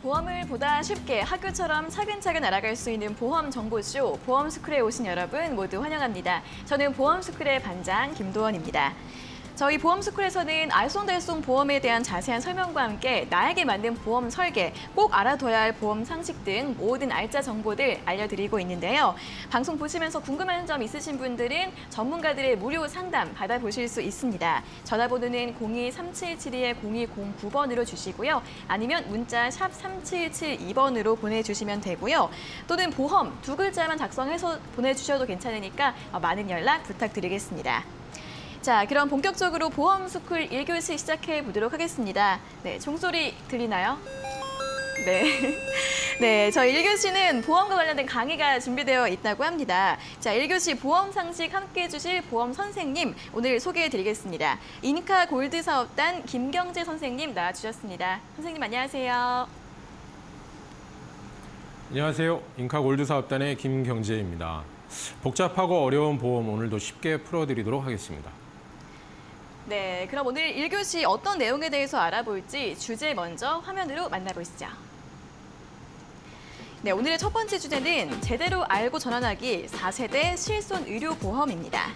보험을 보다 쉽게 학교처럼 차근차근 알아갈 수 있는 보험 정보쇼 보험스쿨에 오신 여러분 모두 환영합니다. 저는 보험스쿨의 반장 김도원입니다. 저희 보험스쿨에서는 알쏭달쏭 보험에 대한 자세한 설명과 함께 나에게 맞는 보험 설계, 꼭 알아둬야 할 보험 상식 등 모든 알짜 정보들 알려드리고 있는데요. 방송 보시면서 궁금한 점 있으신 분들은 전문가들의 무료 상담 받아보실 수 있습니다. 전화번호는 02-3772-0209번으로 주시고요. 아니면 문자 샵 3772번으로 보내주시면 되고요. 또는 보험 두 글자만 작성해서 보내주셔도 괜찮으니까 많은 연락 부탁드리겠습니다. 자, 그럼 본격적으로 보험스쿨 1교시 시작해 보도록 하겠습니다. 네, 종소리 들리나요? 네. 네, 저희 1교시는 보험과 관련된 강의가 준비되어 있다고 합니다. 자, 1교시 보험 상식 함께 해주실 보험 선생님 오늘 소개해 드리겠습니다. 인카 골드 사업단 김경재 선생님 나와주셨습니다. 선생님 안녕하세요. 안녕하세요. 인카 골드 사업단의 김경재입니다. 복잡하고 어려운 보험 오늘도 쉽게 풀어드리도록 하겠습니다. 네, 그럼 오늘 1교시 어떤 내용에 대해서 알아볼지 주제 먼저 화면으로 만나보시죠. 네, 오늘의 첫 번째 주제는 제대로 알고 전환하기 4세대 실손의료보험입니다.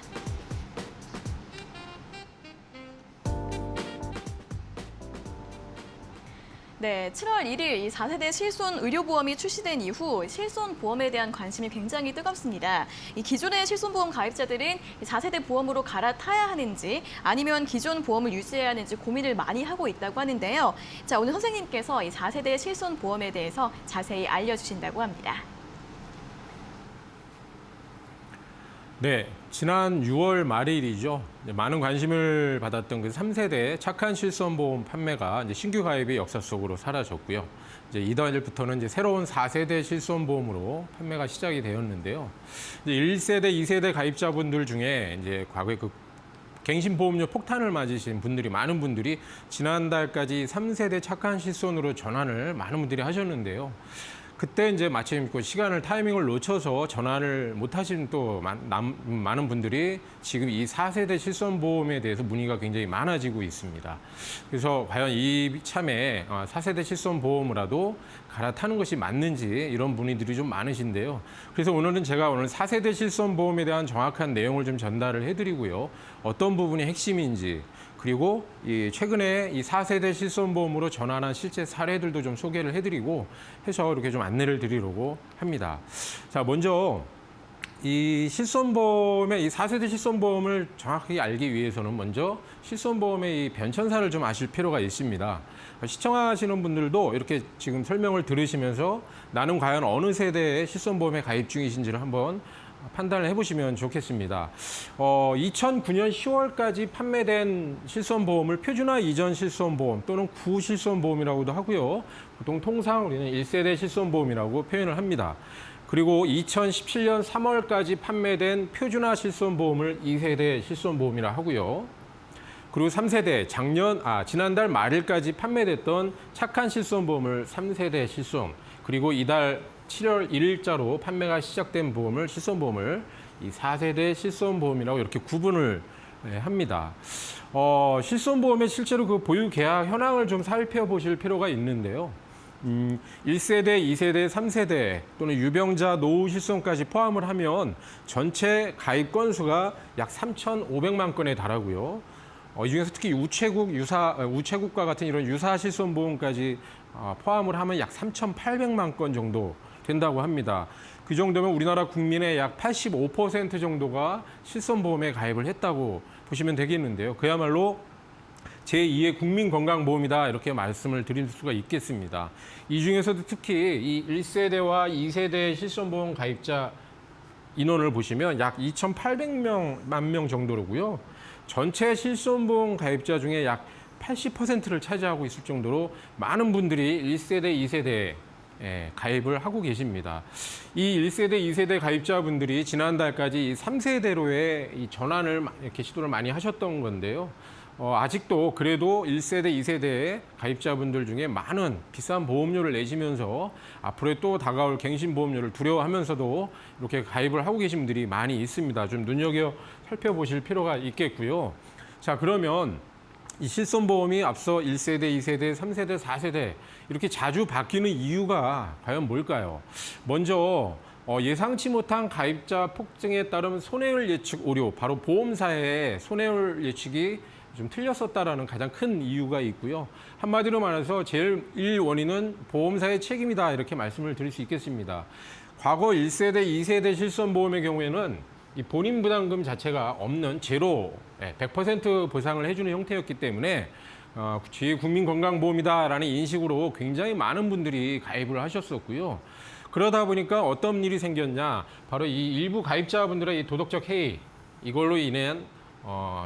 네, 7월 1일 이 4세대 실손 의료보험이 출시된 이후 실손보험에 대한 관심이 굉장히 뜨겁습니다. 이 기존의 실손보험 가입자들은 4세대 보험으로 갈아타야 하는지 아니면 기존 보험을 유지해야 하는지 고민을 많이 하고 있다고 하는데요. 자, 오늘 선생님께서 이 4세대 실손보험에 대해서 자세히 알려주신다고 합니다. 네, 지난 6월 말일이죠. 많은 관심을 받았던 그 3세대 착한 실손보험 판매가 이제 신규 가입의 역사 속으로 사라졌고요. 이제 이달부터는 이제 새로운 4세대 실손보험으로 판매가 시작이 되었는데요. 이제 1세대, 2세대 가입자분들 중에 이제 과거에 그 갱신보험료 폭탄을 맞으신 분들이 많은 분들이 지난달까지 3세대 착한 실손으로 전환을 많은 분들이 하셨는데요. 그때 이제 마침 그 시간을 타이밍을 놓쳐서 전환을 못 하신 또 많은 분들이 지금 이 4세대 실손보험에 대해서 문의가 굉장히 많아지고 있습니다. 그래서 과연 이참에 4세대 실손보험이라도 갈아타는 것이 맞는지 이런 문의들이 좀 많으신데요. 그래서 오늘은 제가 오늘 4세대 실손보험에 대한 정확한 내용을 좀 전달을 해드리고요. 어떤 부분이 핵심인지 그리고 최근에 이 4세대 실손보험으로 전환한 실제 사례들도 좀 소개를 해드리고 해서 이렇게 좀 안내를 드리려고 합니다. 자, 먼저 이 실손보험의 이 4세대 실손보험을 정확하게 알기 위해서는 먼저 실손보험의 이 변천사를 좀 아실 필요가 있습니다. 시청하시는 분들도 이렇게 지금 설명을 들으시면서 나는 과연 어느 세대의 실손보험에 가입 중이신지를 한번 판단을 해보시면 좋겠습니다. 2009년 10월까지 판매된 실손보험을 표준화 이전 실손보험 또는 구실손보험이라고도 하고요. 보통 통상 우리는 1세대 실손보험이라고 표현을 합니다. 그리고 2017년 3월까지 판매된 표준화 실손보험을 2세대 실손보험이라 하고요. 그리고 3세대, 지난달 말일까지 판매됐던 착한 실손보험을 3세대 실손, 그리고 이달 7월 1일자로 판매가 시작된 보험을 실손보험을 이 4세대 실손보험이라고 이렇게 구분을 합니다. 실손보험의 실제로 그 보유 계약 현황을 좀 살펴보실 필요가 있는데요. 1세대, 2세대, 3세대 또는 유병자, 노후 실손까지 포함을 하면 전체 가입 건수가 약 3,500만 건에 달하고요. 이 중에서 특히 우체국과 같은 이런 유사 실손보험까지 포함을 하면 약 3,800만 건 정도 된다고 합니다. 그 정도면 우리나라 국민의 약 85% 정도가 실손보험에 가입을 했다고 보시면 되겠는데요. 그야말로 제2의 국민건강보험이다 이렇게 말씀을 드릴 수가 있겠습니다. 이 중에서도 특히 이 1세대와 2세대 실손보험 가입자 인원을 보시면 약 2,800만 명 정도로고요. 전체 실손보험 가입자 중에 약 80%를 차지하고 있을 정도로 많은 분들이 1세대, 2세대에 가입을 하고 계십니다. 이 1세대, 2세대 가입자분들이 지난달까지 이 3세대로의 이 전환을 이렇게 시도를 많이 하셨던 건데요. 아직도 그래도 1세대, 2세대 가입자분들 중에 많은 비싼 보험료를 내시면서 앞으로 또 다가올 갱신보험료를 두려워하면서도 이렇게 가입을 하고 계신 분들이 많이 있습니다. 좀 눈여겨 살펴보실 필요가 있겠고요. 자, 그러면 이 실손보험이 앞서 1세대, 2세대, 3세대, 4세대 이렇게 자주 바뀌는 이유가 과연 뭘까요? 먼저 예상치 못한 가입자 폭증에 따른 손해율 예측 오류, 바로 보험사의 손해율 예측이 좀 틀렸었다라는 가장 큰 이유가 있고요. 한마디로 말해서 제일 원인은 보험사의 책임이다 이렇게 말씀을 드릴 수 있겠습니다. 과거 1세대, 2세대 실손보험의 경우에는 이 본인 부담금 자체가 없는 제로 100% 보상을 해주는 형태였기 때문에 국민건강보험이다라는 인식으로 굉장히 많은 분들이 가입을 하셨었고요. 그러다 보니까 어떤 일이 생겼냐, 바로 이 일부 가입자분들의 이 도덕적 해이, 이걸로 인한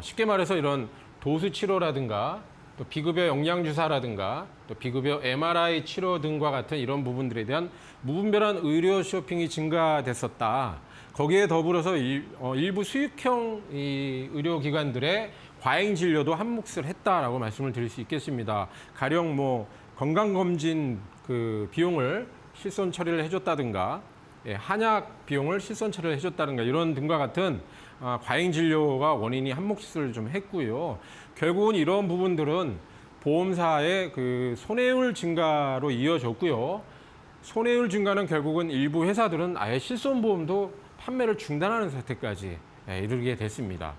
쉽게 말해서 이런 도수 치료라든가 또 비급여 영양주사라든가 또 비급여 MRI 치료 등과 같은 이런 부분들에 대한 무분별한 의료 쇼핑이 증가됐었다. 거기에 더불어서 일부 수익형 이 의료기관들의 과잉 진료도 한 몫을 했다라고 말씀을 드릴 수 있겠습니다. 가령 건강검진 그 비용을 실손 처리를 해줬다든가, 한약 비용을 실손 처리를 해줬다든가 이런 등과 같은 과잉 진료가 원인이 한 몫을 좀 했고요. 결국은 이런 부분들은 보험사의 그 손해율 증가로 이어졌고요. 손해율 증가는 결국은 일부 회사들은 아예 실손보험도 판매를 중단하는 사태까지 이르게 됐습니다.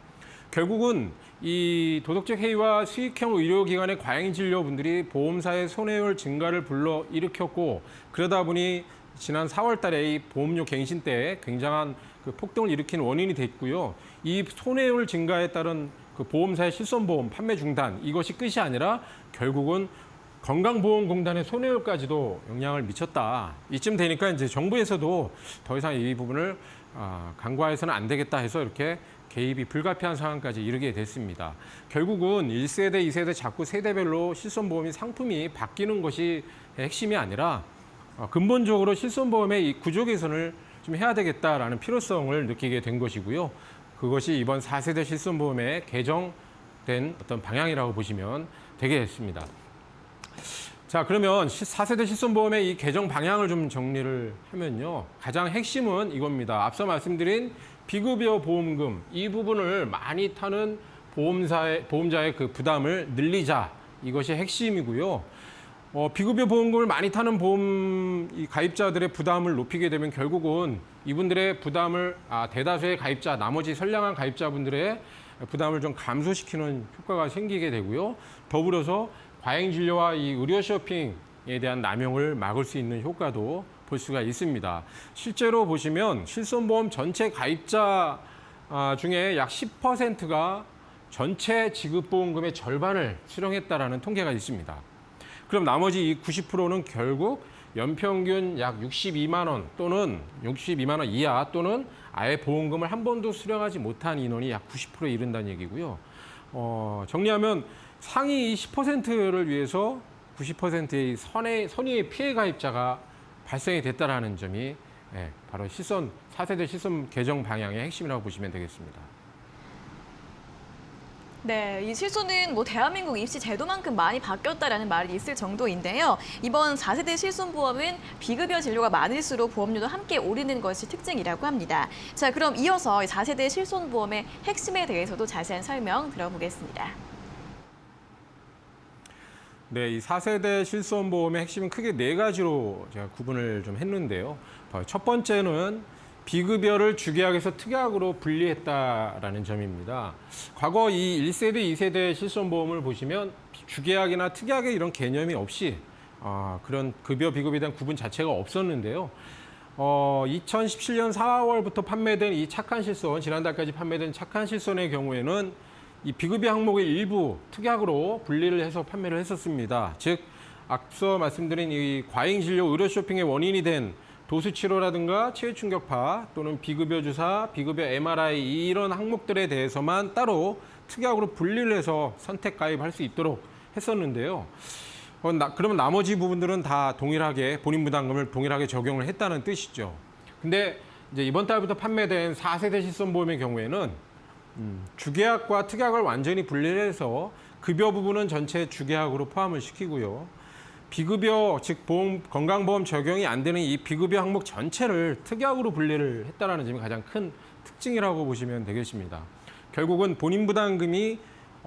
결국은 이 도덕적 해이와 수익형 의료기관의 과잉 진료분들이 보험사의 손해율 증가를 불러일으켰고, 그러다 보니 지난 4월 달에 이 보험료 갱신 때 굉장한 그 폭등을 일으킨 원인이 됐고요. 이 손해율 증가에 따른 그 보험사의 실손보험 판매 중단, 이것이 끝이 아니라 결국은 건강보험공단의 손해율까지도 영향을 미쳤다. 이쯤 되니까 이제 정부에서도 더 이상 이 부분을 간과해서는 안 되겠다 해서 이렇게 개입이 불가피한 상황까지 이르게 됐습니다. 결국은 1세대, 2세대 자꾸 세대별로 실손보험이 상품이 바뀌는 것이 핵심이 아니라 근본적으로 실손보험의 이 구조 개선을 좀 해야 되겠다라는 필요성을 느끼게 된 것이고요. 그것이 이번 4세대 실손보험에 개정된 어떤 방향이라고 보시면 되겠습니다. 자, 그러면 4세대 실손보험의 이 개정 방향을 좀 정리를 하면요. 가장 핵심은 이겁니다. 앞서 말씀드린 비급여 보험금, 이 부분을 많이 타는 보험자의 그 부담을 늘리자. 이것이 핵심이고요. 비급여 보험금을 많이 타는 이 가입자들의 부담을 높이게 되면 결국은 이분들의 부담을 대다수의 가입자, 나머지 선량한 가입자분들의 부담을 좀 감소시키는 효과가 생기게 되고요. 더불어서 과잉 진료와 이 의료 쇼핑에 대한 남용을 막을 수 있는 효과도 볼 수가 있습니다. 실제로 보시면 실손보험 전체 가입자 중에 약 10%가 전체 지급보험금의 절반을 수령했다라는 통계가 있습니다. 그럼 나머지 이 90%는 결국 연평균 약 62만 원 또는 62만 원 이하 또는 아예 보험금을 한 번도 수령하지 못한 인원이 약 90%에 이른다는 얘기고요. 정리하면 상위 10%를 위해서 90%의 선의의 피해 가입자가 발생이 됐다라는 점이 바로 4세대 실손 개정 방향의 핵심이라고 보시면 되겠습니다. 네, 이 실손은 대한민국 입시 제도만큼 많이 바뀌었다라는 말이 있을 정도인데요. 이번 4세대 실손보험은 비급여 진료가 많을수록 보험료도 함께 오르는 것이 특징이라고 합니다. 자, 그럼 이어서 4세대 실손보험의 핵심에 대해서도 자세한 설명 들어보겠습니다. 네, 이 4세대 실손보험의 핵심은 크게 4가지로 제가 구분을 좀 했는데요. 첫 번째는 비급여를 주계약에서 특약으로 분리했다라는 점입니다. 과거 이 1세대, 2세대 실손보험을 보시면 주계약이나 특약의 이런 개념이 없이 그런 급여, 비급여에 대한 구분 자체가 없었는데요. 2017년 4월부터 판매된 이 착한 실손, 지난달까지 판매된 착한 실손의 경우에는 이 비급여 항목의 일부 특약으로 분리를 해서 판매를 했었습니다. 즉, 앞서 말씀드린 이 과잉 진료 의료 쇼핑의 원인이 된 도수 치료라든가 치유 충격파 또는 비급여 주사, 비급여 MRI 이런 항목들에 대해서만 따로 특약으로 분리를 해서 선택 가입할 수 있도록 했었는데요. 그러면 나머지 부분들은 다 동일하게 본인 부담금을 동일하게 적용을 했다는 뜻이죠. 근데 이제 이번 달부터 판매된 4세대 실손보험의 경우에는 주계약과 특약을 완전히 분리해서 급여 부분은 전체 주계약으로 포함을 시키고요. 비급여, 즉 건강보험 적용이 안 되는 이 비급여 항목 전체를 특약으로 분리를 했다는 점이 가장 큰 특징이라고 보시면 되겠습니다. 결국은 본인 부담금이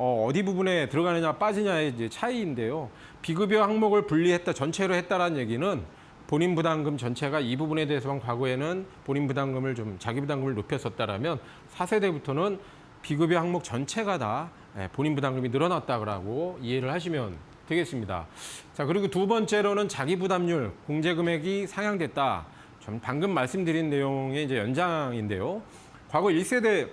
어디 부분에 들어가느냐 빠지냐의 이제 차이인데요. 비급여 항목을 분리했다, 전체로 했다라는 얘기는 본인 부담금 전체가 이 부분에 대해서만 과거에는 본인 부담금을 좀 자기 부담금을 높였었다라면 4세대부터는 비급여 항목 전체가 다 본인 부담금이 늘어났다고 이해를 하시면 되겠습니다. 자, 그리고 두 번째로는 자기 부담률, 공제 금액이 상향됐다. 전 방금 말씀드린 내용의 이제 연장인데요. 과거 1세대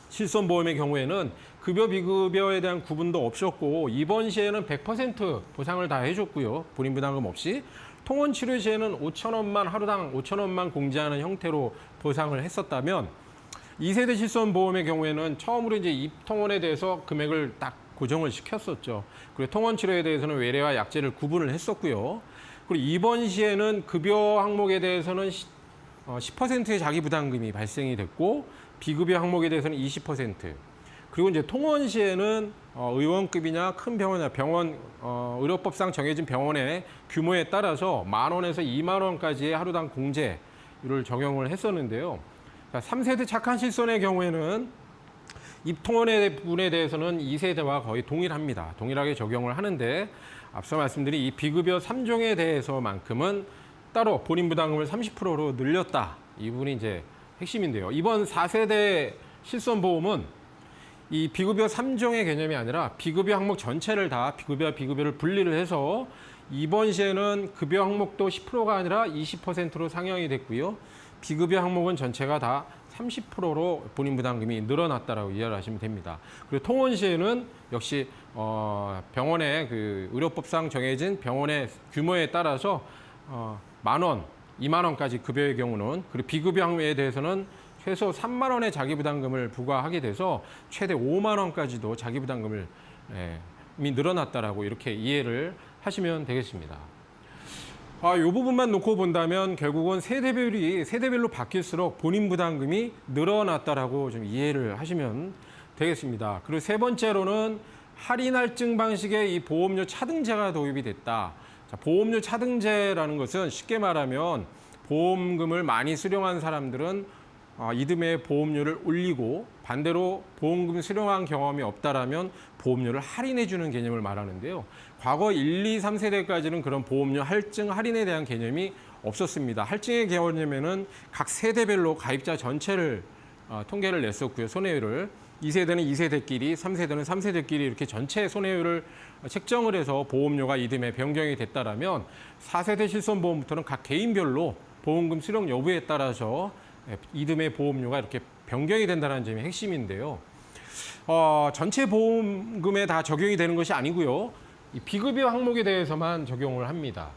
실손보험의 경우에는 급여 비급여에 대한 구분도 없었고 입원 시에는 100% 보상을 다 해줬고요. 본인 부담금 없이. 통원 치료 시에는 5,000원만 하루당 5,000원만 공제하는 형태로 보상을 했었다면 2세대 실손보험의 경우에는 처음으로 이제 입통원에 대해서 금액을 딱 고정을 시켰었죠. 그리고 통원 치료에 대해서는 외래와 약제를 구분을 했었고요. 그리고 입원 시에는 급여 항목에 대해서는 10%의 자기 부담금이 발생이 됐고 비급여 항목에 대해서는 20%. 그리고 이제 통원 시에는 의원급이냐 큰 병원이나 병원 의료법상 정해진 병원의 규모에 따라서 10,000원에서 20,000원까지의 하루당 공제를 적용을 했었는데요. 3세대 착한 실손의 경우에는 입통원의 부분에 대해서는 2세대와 거의 동일합니다. 동일하게 적용을 하는데 앞서 말씀드린 이 비급여 3종에 대해서만큼은 따로 본인 부담금을 30%로 늘렸다. 이 부분이 이제 핵심인데요. 이번 4세대 실손보험은 이 비급여 3종의 개념이 아니라 비급여 항목 전체를 다 비급여를 분리를 해서 이번 시에는 급여 항목도 10%가 아니라 20%로 상향이 됐고요. 비급여 항목은 전체가 다 30%로 본인 부담금이 늘어났다라고 이해를 하시면 됩니다. 그리고 통원 시에는 역시 병원의 그 의료법상 정해진 병원의 규모에 따라서 10,000원, 20,000원까지 급여의 경우는 그리고 비급여 항목에 대해서는 최소 30,000원의 자기 부담금을 부과하게 돼서 최대 50,000원까지도 자기 부담금을 늘어났다라고 이렇게 이해를 하시면 되겠습니다. 이 부분만 놓고 본다면 결국은 세대별로 바뀔수록 본인 부담금이 늘어났다라고 좀 이해를 하시면 되겠습니다. 그리고 세 번째로는 할인 할증 방식의 이 보험료 차등제가 도입이 됐다. 자, 보험료 차등제라는 것은 쉽게 말하면 보험금을 많이 수령한 사람들은 이듬해 보험료를 올리고 반대로 보험금 수령한 경험이 없다라면 보험료를 할인해주는 개념을 말하는데요. 과거 1, 2, 3세대까지는 그런 보험료 할증, 할인에 대한 개념이 없었습니다. 할증의 개념에는 각 세대별로 가입자 전체를 통계를 냈었고요. 손해율을. 2세대는 2세대끼리, 3세대는 3세대끼리 이렇게 전체 손해율을 책정을 해서 보험료가 이듬해 변경이 됐다라면 4세대 실손보험부터는 각 개인별로 보험금 수령 여부에 따라서 이듬해 보험료가 이렇게 변경이 된다는 점이 핵심인데요. 전체 보험금에 다 적용이 되는 것이 아니고요. 이 비급여 항목에 대해서만 적용을 합니다.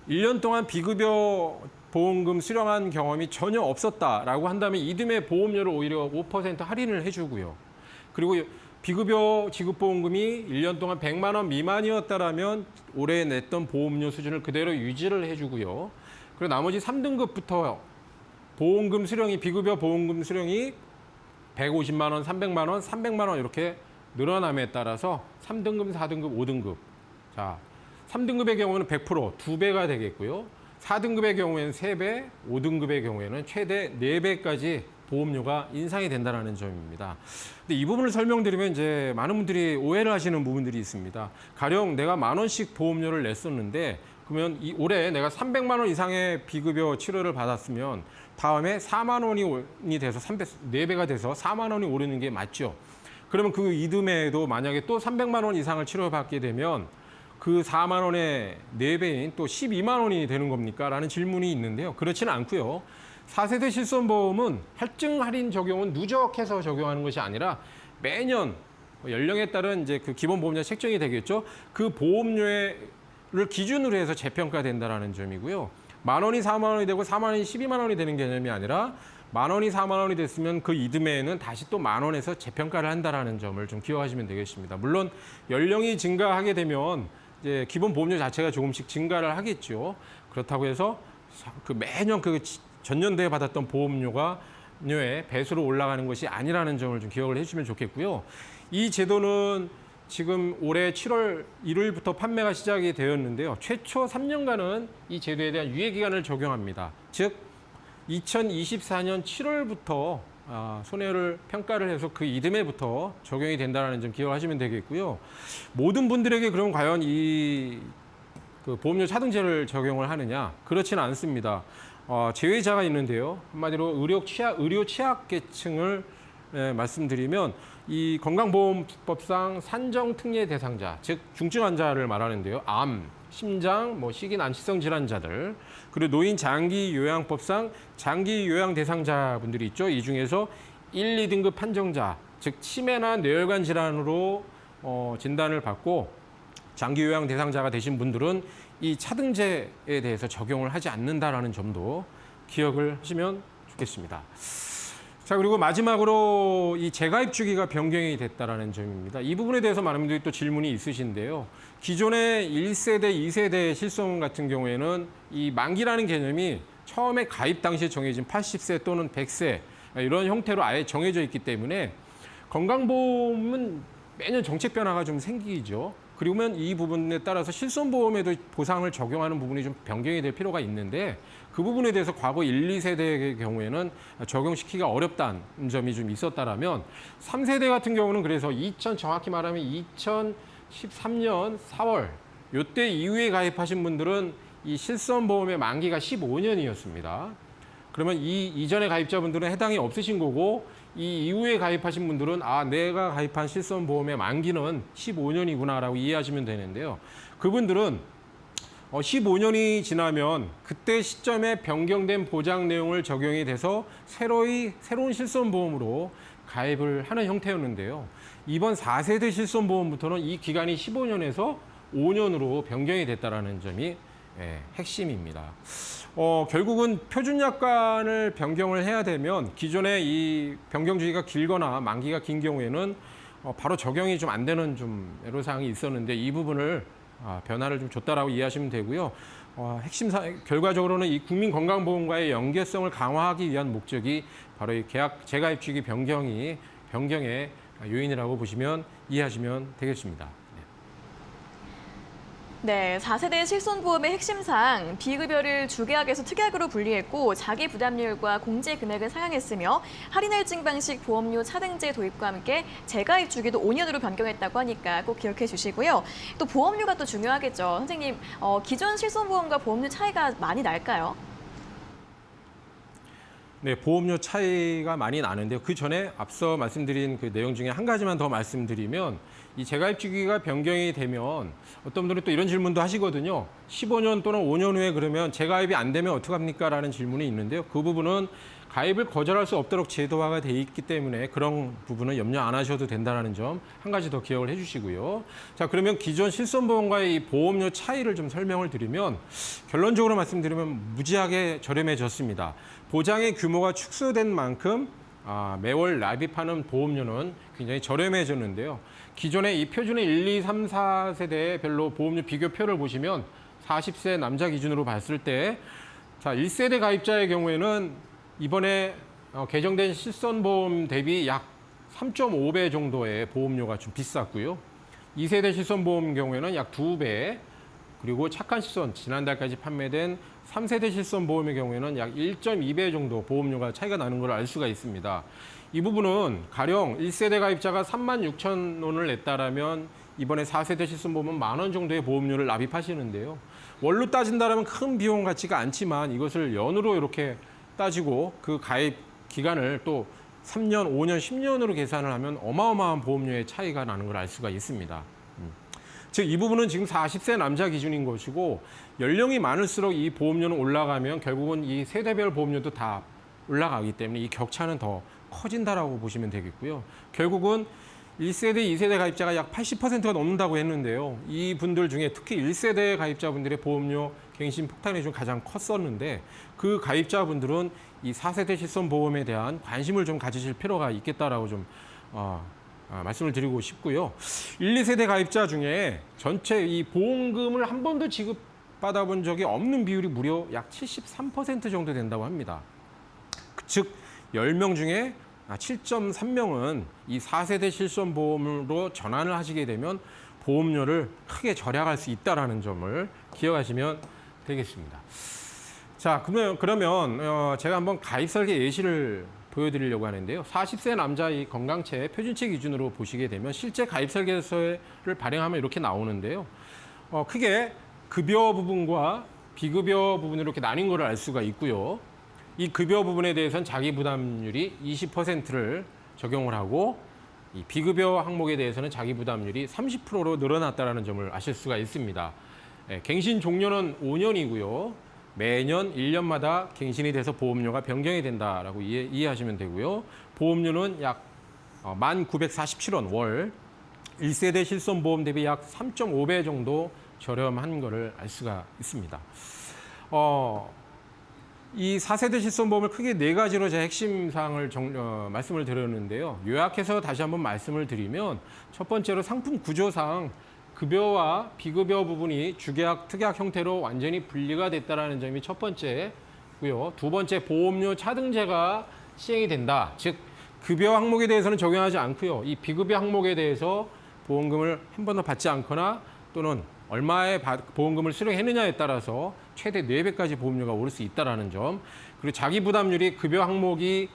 1년 동안 비급여 보험금 수령한 경험이 전혀 없었다라고 한다면 이듬해 보험료를 오히려 5% 할인을 해주고요. 그리고 비급여 지급보험금이 1년 동안 100만 원 미만이었다라면 올해 냈던 보험료 수준을 그대로 유지를 해주고요. 그리고 나머지 3등급부터 보험금 수령이 비급여 보험금 수령이 150만 원, 300만 원, 300만 원 이렇게 늘어남에 따라서 3등급, 4등급, 5등급. 자, 3등급의 경우는 100% 2배가 되겠고요. 4등급의 경우에는 3배, 5등급의 경우에는 최대 4배까지 보험료가 인상이 된다는 점입니다. 근데 이 부분을 설명드리면 이제 많은 분들이 오해를 하시는 부분들이 있습니다. 가령 내가 10,000원씩 보험료를 냈었는데 그러면 올해 내가 300만 원 이상의 비급여 치료를 받았으면 다음에 4만 원이 돼서 4배가 돼서 4만 원이 오르는 게 맞죠. 그러면 그 이듬해에도 만약에 또 300만 원 이상을 치료받게 되면 그 4만 원의 4배인 또 12만 원이 되는 겁니까? 라는 질문이 있는데요. 그렇지는 않고요. 4세대 실손보험은 할증 할인 적용은 누적해서 적용하는 것이 아니라 매년 연령에 따른 이제 그 기본 보험료 책정이 되겠죠. 그 보험료를 기준으로 해서 재평가된다라는 점이고요. 10,000원이 4만 원이 되고 4만 원이 12만 원이 되는 개념이 아니라 10,000원이 4만 원이 됐으면 그 이듬해에는 다시 또 10,000원에서 재평가를 한다라는 점을 좀 기억하시면 되겠습니다. 물론 연령이 증가하게 되면 이제 기본 보험료 자체가 조금씩 증가를 하겠죠. 그렇다고 해서 그 매년 그 전년도에 받았던 보험료의 배수로 올라가는 것이 아니라는 점을 좀 기억을 해주시면 좋겠고요. 이 제도는 지금 올해 7월 1일부터 판매가 시작이 되었는데요. 최초 3년간은 이 제도에 대한 유예 기간을 적용합니다. 즉 2024년 7월부터 손해를 평가를 해서 그 이듬해부터 적용이 된다는 점 기억하시면 되겠고요. 모든 분들에게 그럼 과연 그 보험료 차등제를 적용을 하느냐? 그렇지는 않습니다. 제외자가 있는데요. 한마디로 의료 취약계층을 말씀드리면 이 건강보험법상 산정특례 대상자, 즉 중증 환자를 말하는데요. 암, 심장, 식이 난치성 질환자들, 그리고 노인 장기요양법상 장기요양 대상자분들이 있죠. 이 중에서 1, 2등급 판정자, 즉 치매나 뇌혈관 질환으로 진단을 받고 장기요양 대상자가 되신 분들은 이 차등제에 대해서 적용을 하지 않는다라는 점도 기억을 하시면 좋겠습니다. 자, 그리고 마지막으로 이 재가입 주기가 변경이 됐다라는 점입니다. 이 부분에 대해서 많은 분들이 또 질문이 있으신데요. 기존의 1세대, 2세대 실손 같은 경우에는 이 만기라는 개념이 처음에 가입 당시에 정해진 80세 또는 100세 이런 형태로 아예 정해져 있기 때문에 건강보험은 매년 정책 변화가 좀 생기죠. 그러면 이 부분에 따라서 실손보험에도 보상을 적용하는 부분이 좀 변경이 될 필요가 있는데 그 부분에 대해서 과거 1, 2세대의 경우에는 적용시키기가 어렵다는 점이 좀 있었다라면 3세대 같은 경우는 그래서 정확히 말하면 2013년 4월 요때 이후에 가입하신 분들은 이 실손보험의 만기가 15년이었습니다. 그러면 이 이전의 가입자분들은 해당이 없으신 거고 이 이후에 가입하신 분들은 내가 가입한 실손보험의 만기는 15년이구나라고 이해하시면 되는데요. 그분들은 15년이 지나면 그때 시점에 변경된 보장 내용을 적용이 돼서 새로운 실손보험으로 가입을 하는 형태였는데요. 이번 4세대 실손보험부터는 이 기간이 15년에서 5년으로 변경이 됐다는 점이 핵심입니다. 결국은 표준약관을 변경을 해야 되면 기존의 이 변경 주기가 길거나 만기가 긴 경우에는 바로 적용이 좀 안 되는 좀 애로사항이 있었는데 이 부분을 변화를 좀 줬다라고 이해하시면 되고요. 결과적으로는 이 국민건강보험과의 연계성을 강화하기 위한 목적이 바로 이 재가입 주기 변경의 요인이라고 보시면 이해하시면 되겠습니다. 네, 4세대 실손보험의 핵심사항, 비급여를 주계약에서 특약으로 분리했고 자기 부담률과 공제 금액을 상향했으며 할인 할증 방식 보험료 차등제 도입과 함께 재가입 주기도 5년으로 변경했다고 하니까 꼭 기억해 주시고요. 또 보험료가 또 중요하겠죠. 선생님, 기존 실손보험과 보험료 차이가 많이 날까요? 네, 보험료 차이가 많이 나는데요. 그 전에 앞서 말씀드린 그 내용 중에 한 가지만 더 말씀드리면 이 재가입 주기가 변경이 되면 어떤 분들은 또 이런 질문도 하시거든요. 15년 또는 5년 후에 그러면 재가입이 안 되면 어떡합니까? 라는 질문이 있는데요. 그 부분은 가입을 거절할 수 없도록 제도화가 돼 있기 때문에 그런 부분은 염려 안 하셔도 된다는 점 한 가지 더 기억을 해주시고요. 자, 그러면 기존 실손보험과의 이 보험료 차이를 좀 설명을 드리면 결론적으로 말씀드리면 무지하게 저렴해졌습니다. 보장의 규모가 축소된 만큼 매월 납입하는 보험료는 굉장히 저렴해졌는데요. 기존의 이 표준의 1, 2, 3, 4세대의 별로 보험료 비교표를 보시면 40세 남자 기준으로 봤을 때 1세대 가입자의 경우에는 이번에 개정된 실손보험 대비 약 3.5배 정도의 보험료가 좀 비쌌고요. 2세대 실손보험 경우에는 약 2배, 그리고 착한 실손, 지난달까지 판매된 3세대 실손보험의 경우에는 약 1.2배 정도 보험료가 차이가 나는 걸 알 수가 있습니다. 이 부분은 가령 1세대 가입자가 36,000원을 냈다라면 이번에 4세대 실손보험은 10,000원 정도의 보험료를 납입하시는데요. 월로 따진다면 큰 비용 같지가 않지만 이것을 연으로 이렇게 따지고 그 가입 기간을 또 3년, 5년, 10년으로 계산을 하면 어마어마한 보험료의 차이가 나는 걸 알 수가 있습니다. 즉 이 부분은 지금 40세 남자 기준인 것이고 연령이 많을수록 이 보험료는 올라가면 결국은 이 세대별 보험료도 다 올라가기 때문에 이 격차는 더 커진다라고 보시면 되겠고요. 결국은 1세대, 2세대 가입자가 약 80%가 넘는다고 했는데요. 이 분들 중에 특히 1세대 가입자분들의 보험료 갱신 폭탄이 좀 가장 컸었는데 그 가입자분들은 이 4세대 실손보험에 대한 관심을 좀 가지실 필요가 있겠다라고 좀 말씀을 드리고 싶고요. 1, 2세대 가입자 중에 전체 이 보험금을 한 번도 지급받아 본 적이 없는 비율이 무려 약 73% 정도 된다고 합니다. 즉 10명 중에 7.3명은 이 4세대 실손보험으로 전환을 하시게 되면 보험료를 크게 절약할 수 있다는 점을 기억하시면 되겠습니다. 자, 그러면 제가 한번 가입 설계 예시를 보여드리려고 하는데요. 40세 남자 이 건강채 표준치 기준으로 보시게 되면 실제 가입 설계서를 발행하면 이렇게 나오는데요. 크게 급여 부분과 비급여 부분으로 이렇게 나뉜 것을 알 수가 있고요. 이 급여 부분에 대해서는 자기 부담률이 20%를 적용을 하고 이 비급여 항목에 대해서는 자기 부담률이 30%로 늘어났다는 점을 아실 수가 있습니다. 갱신 종료는 5년이고요. 매년 1년마다 갱신이 돼서 보험료가 변경이 된다라고 이해하시면 되고요. 보험료는 약 1,947원 월 1세대 실손보험 대비 약 3.5배 정도 저렴한 것을 알 수가 있습니다. 이 4세대 실손보험을 크게 네 가지로 제 핵심 사항을 말씀을 드렸는데요. 요약해서 다시 한번 말씀을 드리면 첫 번째로 상품 구조상 급여와 비급여 부분이 주계약, 특약 형태로 완전히 분리가 됐다는 점이 첫 번째고요. 두 번째, 보험료 차등제가 시행이 된다. 즉, 급여 항목에 대해서는 적용하지 않고요. 이 비급여 항목에 대해서 보험금을 한 번도 받지 않거나 또는 얼마의 보험금을 수령했느냐에 따라서 최대 4배까지 보험료가 오를 수 있다는 점. 그리고 자기 부담률이 급여 항목이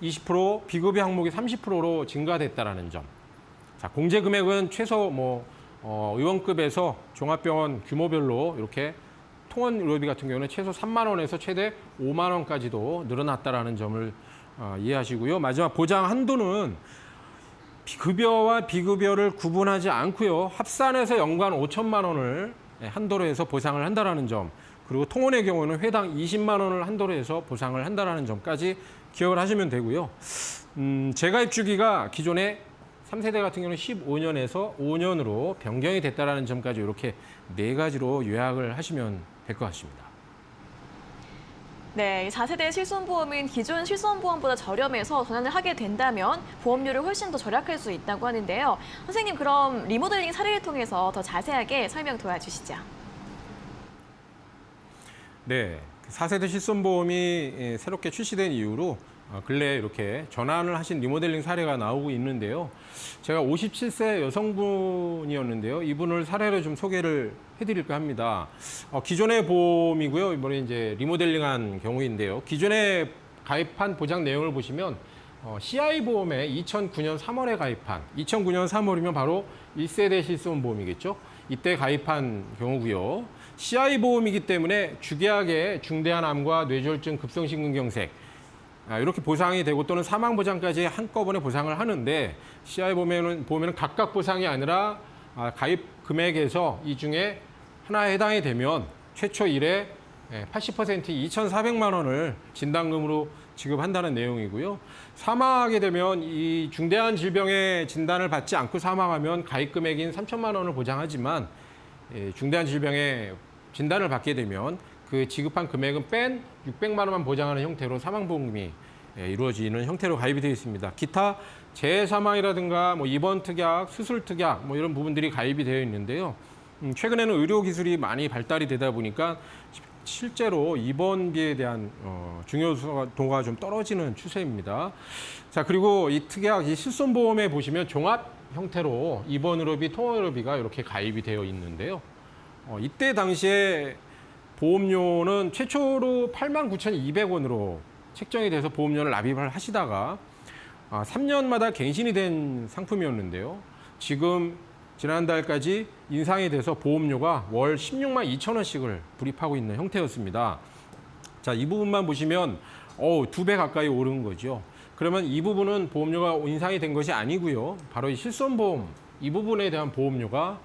20%, 비급여 항목이 30%로 증가됐다는 점. 자, 공제 금액은 최소 의원급에서 종합병원 규모별로 이렇게 통원 의료비 같은 경우는 최소 3만 원에서 최대 5만 원까지도 늘어났다는 점을 이해하시고요. 마지막 보장 한도는 급여와 비급여를 구분하지 않고요. 합산해서 연간 5천만 원을 한도로 해서 보상을 한다는 점. 그리고 통원의 경우는 회당 20만 원을 한도로 해서 보상을 한다는 점까지 기억을 하시면 되고요. 재가입 주기가 기존에 3세대 같은 경우는 15년에서 5년으로 변경이 됐다는 점까지 이렇게 네 가지로 요약을 하시면 될 것 같습니다. 네, 4세대 실손보험은 기존 실손보험보다 저렴해서 전환을 하게 된다면 보험료를 훨씬 더 절약할 수 있다고 하는데요. 선생님, 그럼 리모델링 사례를 통해서 더 자세하게 설명 도와주시죠. 네, 4세대 실손보험이 새롭게 출시된 이후로 근래에 이렇게 전환을 하신 리모델링 사례가 나오고 있는데요. 제가 57세 여성분이었는데요. 이분을 사례로 좀 소개를 해드릴까 합니다. 기존의 보험이고요. 이번에 이제 리모델링한 경우인데요. 기존에 가입한 보장 내용을 보시면 CI 보험에 2009년 3월에 가입한 2009년 3월이면 바로 1세대 실손보험이겠죠. 이때 가입한 경우고요. CI 보험이기 때문에 주계약에 중대한 암과 뇌졸중, 급성심근경색 이렇게 보상이 되고 또는 사망보장까지 한꺼번에 보상을 하는데 CI 보험에는 각각 보상이 아니라 가입 금액에서 이 중에 하나에 해당이 되면 최초 1회 80% 2,400만 원을 진단금으로 지급한다는 내용이고요. 사망하게 되면 이 중대한 질병의 진단을 받지 않고 사망하면 가입 금액인 3천만 원을 보장하지만 중대한 질병의 진단을 받게 되면 그 지급한 금액은 뺀 600만 원만 보장하는 형태로 사망보험금이 이루어지는 형태로 가입이 되어 있습니다. 기타 재사망이라든가 입원 특약, 수술 특약 이런 부분들이 가입이 되어 있는데요. 최근에는 의료 기술이 많이 발달이 되다 보니까 실제로 입원비에 대한 중요도가 좀 떨어지는 추세입니다. 자, 그리고 이 특약, 이 실손보험에 보시면 종합 형태로 입원 의료비, 통원 의료비가 이렇게 가입이 되어 있는데요. 이때 당시에 보험료는 최초로 89,200원으로 책정이 돼서 보험료를 납입을 하시다가 3년마다 갱신이 된 상품이었는데요. 지금 지난달까지 인상이 돼서 보험료가 월 16만 2천 원씩을 불입하고 있는 형태였습니다. 자, 이 부분만 보시면 2배 가까이 오른 거죠. 그러면 이 부분은 보험료가 인상이 된 것이 아니고요. 바로 이 실손보험 이 부분에 대한 보험료가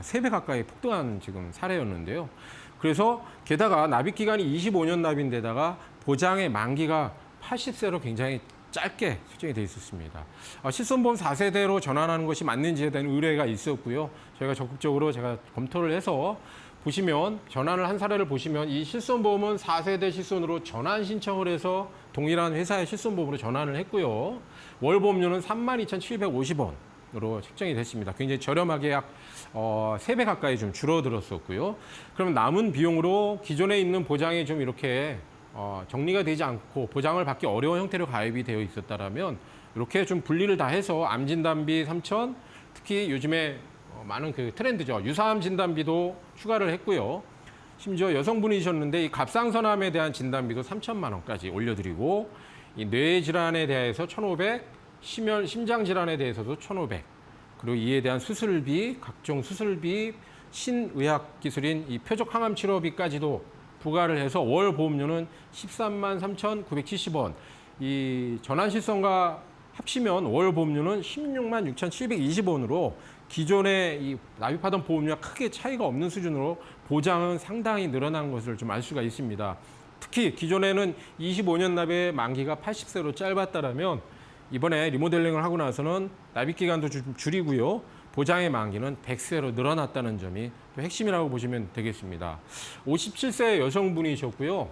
3배 가까이 폭등한 지금 사례였는데요. 그래서 게다가 납입 기간이 25년 납인데다가 보장의 만기가 80세로 굉장히 짧게 설정이 돼 있었습니다. 실손보험 4세대로 전환하는 것이 맞는지에 대한 의뢰가 있었고요. 저희가 적극적으로 검토를 해서 보시면 전환을 한 사례를 보시면 이 실손보험은 4세대 실손으로 전환 신청을 해서 동일한 회사의 실손보험으로 전환을 했고요. 월 보험료는 32,750원으로 책정이 됐습니다. 굉장히 저렴하게 약 3배 가까이 좀 줄어들었었고요. 그럼 남은 비용으로 기존에 있는 보장이 좀 이렇게 정리가 되지 않고 보장을 받기 어려운 형태로 가입이 되어 있었다면 이렇게 좀 분리를 다 해서 암 진단비 3천, 특히 요즘에 많은 그 트렌드죠. 유사암 진단비도 추가를 했고요. 심지어 여성분이셨는데 이 갑상선암에 대한 진단비도 3천만 원까지 올려드리고 이 뇌 질환에 대해서 1,500, 심장 질환에 대해서도 1,500. 그리고 이에 대한 수술비, 각종 수술비, 신의학 기술인 이 표적 항암 치료비까지도 부과를 해서 월 보험료는 13만 3,970원. 이 전환실손과 합치면 월 보험료는 16만 6,720원으로 기존에 이 납입하던 보험료와 크게 차이가 없는 수준으로 보장은 상당히 늘어난 것을 좀 알 수가 있습니다. 특히 기존에는 25년 납의 만기가 80세로 짧았다라면 이번에 리모델링을 하고 나서는 납입 기간도 좀 줄이고요. 보장의 만기는 100세로 늘어났다는 점이 또 핵심이라고 보시면 되겠습니다. 57세 여성분이셨고요.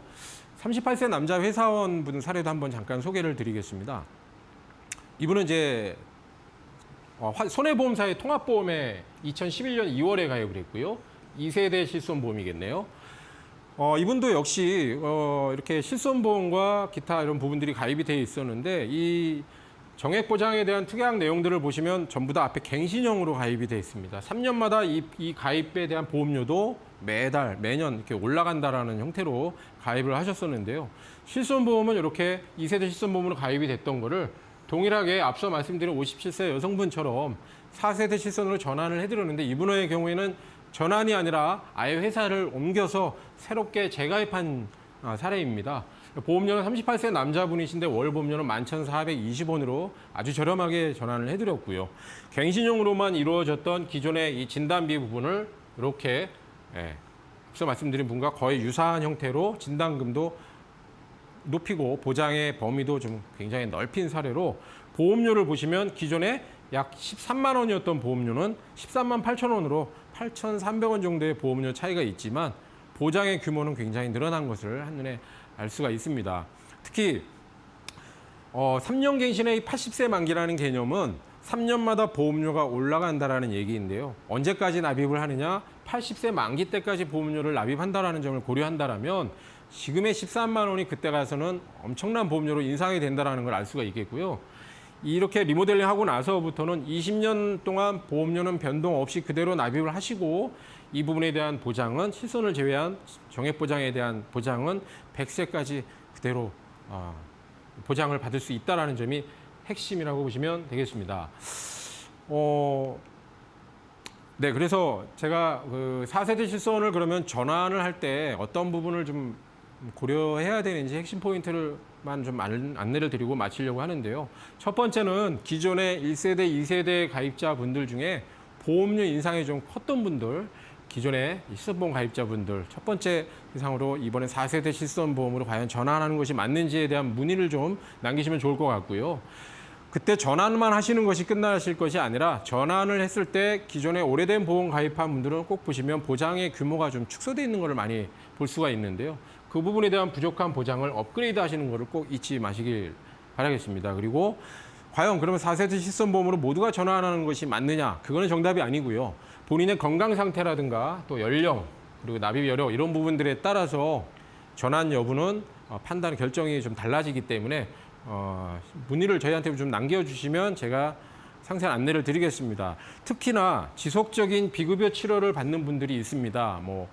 38세 남자 회사원분 사례도 한번 잠깐 소개를 드리겠습니다. 이분은 이제 손해보험사의 통합보험에 2011년 2월에 가입을 했고요. 2세대 실손보험이겠네요. 이분도 역시 이렇게 실손보험과 기타 이런 부분들이 가입이 돼 있었는데 이 정액보장에 대한 특약 내용들을 보시면 전부 다 앞에 갱신형으로 가입이 돼 있습니다. 3년마다 이 가입에 대한 보험료도 매년 이렇게 올라간다라는 형태로 가입을 하셨었는데요. 실손보험은 이렇게 2세대 실손보험으로 가입이 됐던 거를 동일하게 앞서 말씀드린 57세 여성분처럼 4세대 실손으로 전환을 해드렸는데 이분의 경우에는 전환이 아니라 아예 회사를 옮겨서 새롭게 재가입한 사례입니다. 보험료는 38세 남자분이신데 월 보험료는 11,420원으로 아주 저렴하게 전환을 해드렸고요. 갱신형으로만 이루어졌던 기존의 이 진단비 부분을 이렇게 앞서 말씀드린 분과 거의 유사한 형태로 진단금도 높이고 보장의 범위도 좀 굉장히 넓힌 사례로 보험료를 보시면 기존에 약 13만 원이었던 보험료는 13만 8천 원으로 8,300원 정도의 보험료 차이가 있지만 보장의 규모는 굉장히 늘어난 것을 한눈에 알 수가 있습니다. 특히 3년 갱신의 80세 만기라는 개념은 3년마다 보험료가 올라간다라는 얘기인데요. 언제까지 납입을 하느냐? 80세 만기 때까지 보험료를 납입한다라는 점을 고려한다라면 지금의 13만 원이 그때 가서는 엄청난 보험료로 인상이 된다라는 걸 알 수가 있겠고요. 이렇게 리모델링 하고 나서부터는 20년 동안 보험료는 변동 없이 그대로 납입을 하시고 이 부분에 대한 보장은 실손을 제외한 정액보장에 대한 보장은 100세까지 그대로 보장을 받을 수 있다는 점이 핵심이라고 보시면 되겠습니다. 네, 그래서 제가 그 4세대 실손을 그러면 전환을 할 때 어떤 부분을 좀 고려해야 되는지 핵심 포인트를만 좀 안내를 드리고 마치려고 하는데요. 첫 번째는 기존의 1세대, 2세대 가입자분들 중에 보험료 인상이 좀 컸던 분들, 기존의 실손보험 가입자분들 첫 번째 이상으로 이번에 4세대 실손보험으로 과연 전환하는 것이 맞는지에 대한 문의를 좀 남기시면 좋을 것 같고요. 그때 전환만 하시는 것이 끝나실 것이 아니라 전환을 했을 때 기존에 오래된 보험 가입한 분들은 꼭 보시면 보장의 규모가 좀 축소되어 있는 것을 많이 볼 수가 있는데요. 그 부분에 대한 부족한 보장을 업그레이드 하시는 것을 꼭 잊지 마시길 바라겠습니다. 그리고 과연 그러면 4세대 실손보험으로 모두가 전환하는 것이 맞느냐? 그거는 정답이 아니고요. 본인의 건강 상태라든가 또 연령 그리고 납입 여력 이런 부분들에 따라서 전환 여부는 판단 결정이 좀 달라지기 때문에 문의를 저희한테 좀 남겨주시면 제가 상세한 안내를 드리겠습니다. 특히나 지속적인 비급여 치료를 받는 분들이 있습니다. 뭐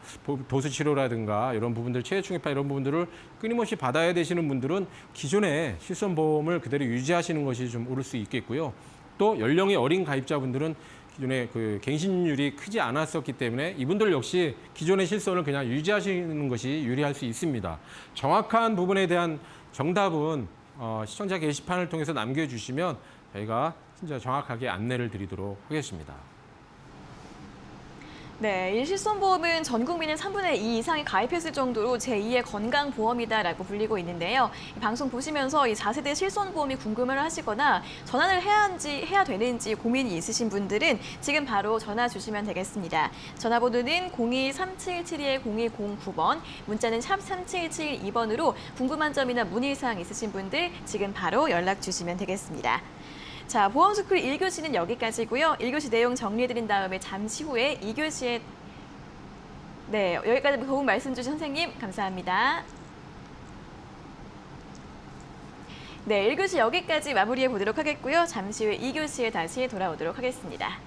도수 치료라든가 이런 부분들, 체해충해파 이런 부분들을 끊임없이 받아야 되시는 분들은 기존의 실손보험을 그대로 유지하시는 것이 좀 옳을 수 있겠고요. 또 연령이 어린 가입자분들은 기존에 그 갱신율이 크지 않았었기 때문에 이분들 역시 기존의 실손을 그냥 유지하시는 것이 유리할 수 있습니다. 정확한 부분에 대한 정답은 시청자 게시판을 통해서 남겨주시면 저희가 진짜 정확하게 안내를 드리도록 하겠습니다. 네, 이 실손보험은 전 국민의 3분의 2 이상이 가입했을 정도로 제2의 건강보험이다라고 불리고 있는데요. 이 방송 보시면서 이 4세대 실손보험이 궁금을 하시거나 전환을 해야 되는지 고민이 있으신 분들은 지금 바로 전화 주시면 되겠습니다. 전화번호는 02-3772-0209번, 문자는 샵 3772번으로 궁금한 점이나 문의사항 있으신 분들 지금 바로 연락 주시면 되겠습니다. 자, 보험스쿨 1교시는 여기까지고요. 1교시 내용 정리해드린 다음에 잠시 후에 2교시에 여기까지 도움 말씀 주신 선생님 감사합니다. 네, 1교시 여기까지 마무리해 보도록 하겠고요. 잠시 후에 2교시에 다시 돌아오도록 하겠습니다.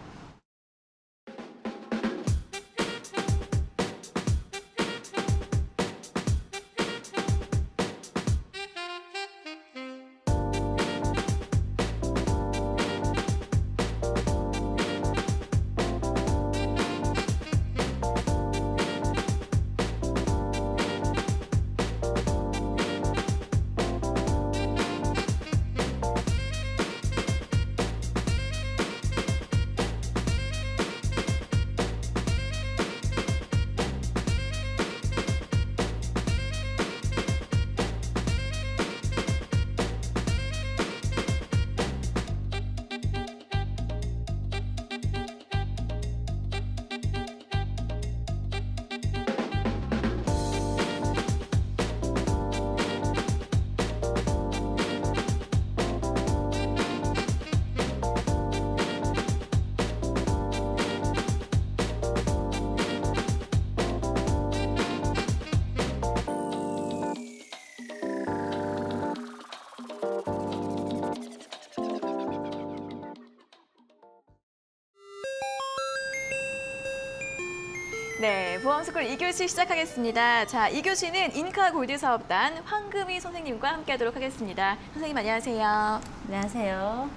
네, 보험스쿨 2교시 시작하겠습니다. 자, 2교시는 인카골드사업단 황금희 선생님과 함께하도록 하겠습니다. 선생님 안녕하세요. 안녕하세요.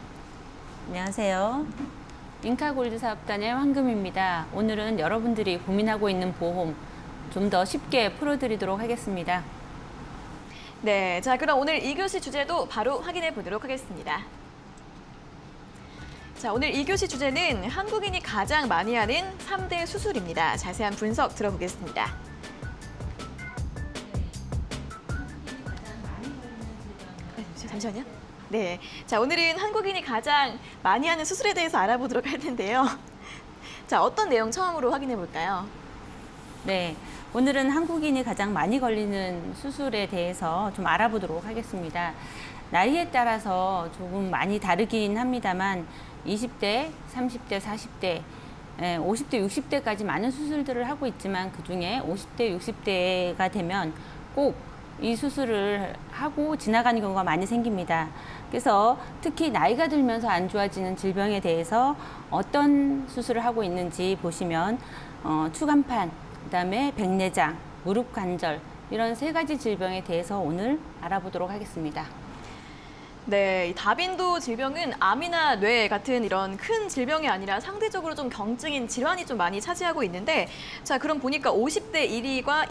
안녕하세요. 인카골드 사업단의 황금입니다. 오늘은 여러분들이 고민하고 있는 보험 좀 더 쉽게 풀어드리도록 하겠습니다. 네, 자 그럼 오늘 2교시 주제도 바로 확인해 보도록 하겠습니다. 자, 오늘 2교시 주제는 한국인이 가장 많이 하는 3대 수술입니다. 자세한 분석 들어보겠습니다. 잠시만요. 네, 자 오늘은 한국인이 가장 많이 하는 수술에 대해서 알아보도록 할 텐데요. 자, 어떤 내용 처음으로 확인해 볼까요? 네, 오늘은 한국인이 가장 많이 걸리는 수술에 대해서 좀 알아보도록 하겠습니다. 나이에 따라서 조금 많이 다르긴 합니다만 20대, 30대, 40대, 50대, 60대까지 많은 수술들을 하고 있지만 그중에 50대, 60대가 되면 꼭 이 수술을 하고 지나가는 경우가 많이 생깁니다. 그래서 특히 나이가 들면서 안 좋아지는 질병에 대해서 어떤 수술을 하고 있는지 보시면 추간판, 그다음에 백내장, 무릎 관절 이런 3가지 질병에 대해서 오늘 알아보도록 하겠습니다. 네, 이 다빈도 질병은 암이나 뇌 같은 이런 큰 질병이 아니라 상대적으로 좀 경증인 질환이 좀 많이 차지하고 있는데, 자 그럼 보니까 50대 1위와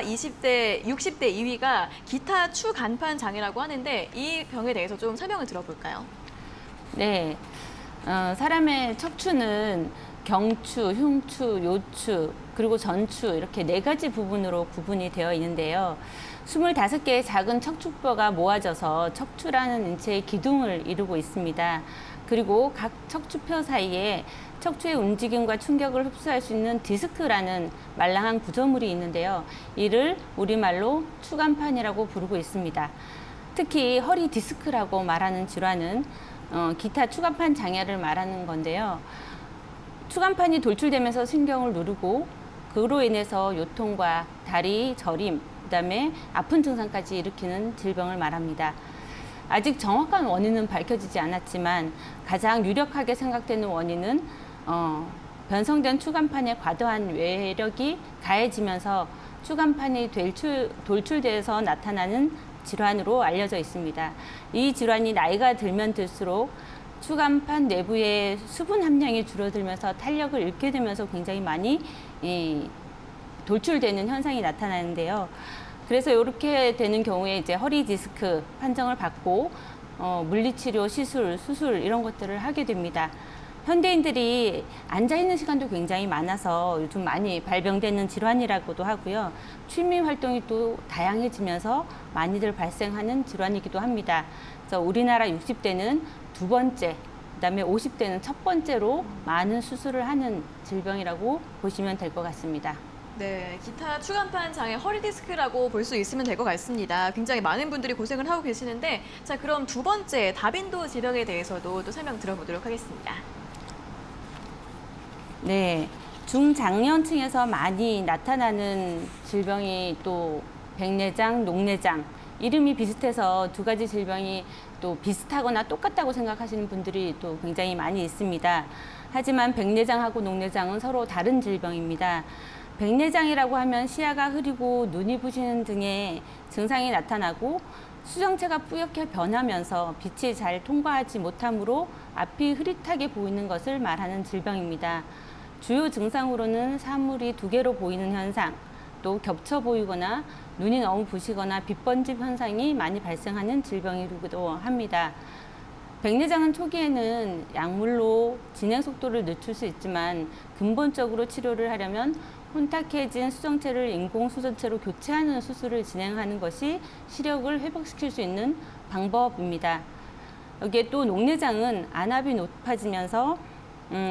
20대, 60대 2위가 기타 추간판 장애라고 하는데 이 병에 대해서 좀 설명을 들어볼까요? 네, 사람의 척추는 경추, 흉추, 요추, 그리고 전추 이렇게 4가지 부분으로 구분이 되어 있는데요. 25개의 작은 척추뼈가 모아져서 척추라는 인체의 기둥을 이루고 있습니다. 그리고 각 척추뼈 사이에 척추의 움직임과 충격을 흡수할 수 있는 디스크라는 말랑한 구조물이 있는데요. 이를 우리말로 추간판이라고 부르고 있습니다. 특히 허리 디스크라고 말하는 질환은 기타 추간판 장애를 말하는 건데요. 추간판이 돌출되면서 신경을 누르고 그로 인해서 요통과 다리 저림, 그다음에 아픈 증상까지 일으키는 질병을 말합니다. 아직 정확한 원인은 밝혀지지 않았지만 가장 유력하게 생각되는 원인은 변성된 추간판의 과도한 외력이 가해지면서 추간판이 돌출돼서 나타나는 질환으로 알려져 있습니다. 이 질환이 나이가 들면 들수록 추간판 내부의 수분 함량이 줄어들면서 탄력을 잃게 되면서 굉장히 많이 돌출되는 현상이 나타나는데요. 그래서 이렇게 되는 경우에 이제 허리 디스크 판정을 받고 물리치료, 시술, 수술 이런 것들을 하게 됩니다. 현대인들이 앉아 있는 시간도 굉장히 많아서 요즘 많이 발병되는 질환이라고도 하고요. 취미 활동이 또 다양해지면서 많이들 발생하는 질환이기도 합니다. 그래서 우리나라 60대는 2번째, 그다음에 50대는 첫 번째로 많은 수술을 하는 질병이라고 보시면 될 것 같습니다. 네, 기타 추간판 장애 허리 디스크라고 볼 수 있으면 될 것 같습니다. 굉장히 많은 분들이 고생을 하고 계시는데, 자 그럼 2번째 다빈도 질병에 대해서도 또 설명 들어보도록 하겠습니다. 네, 중장년층에서 많이 나타나는 질병이 또 백내장, 녹내장 이름이 비슷해서 2가지 질병이 또 비슷하거나 똑같다고 생각하시는 분들이 또 굉장히 많이 있습니다. 하지만 백내장하고 녹내장은 서로 다른 질병입니다. 백내장이라고 하면 시야가 흐리고 눈이 부시는 등의 증상이 나타나고 수정체가 뿌옇게 변하면서 빛이 잘 통과하지 못하므로 앞이 흐릿하게 보이는 것을 말하는 질병입니다. 주요 증상으로는 사물이 2개로 보이는 현상, 또 겹쳐 보이거나 눈이 너무 부시거나 빛번짐 현상이 많이 발생하는 질병이기도 합니다. 백내장은 초기에는 약물로 진행 속도를 늦출 수 있지만 근본적으로 치료를 하려면 혼탁해진 수정체를 인공 수정체로 교체하는 수술을 진행하는 것이 시력을 회복시킬 수 있는 방법입니다. 여기에 또 녹내장은 안압이 높아지면서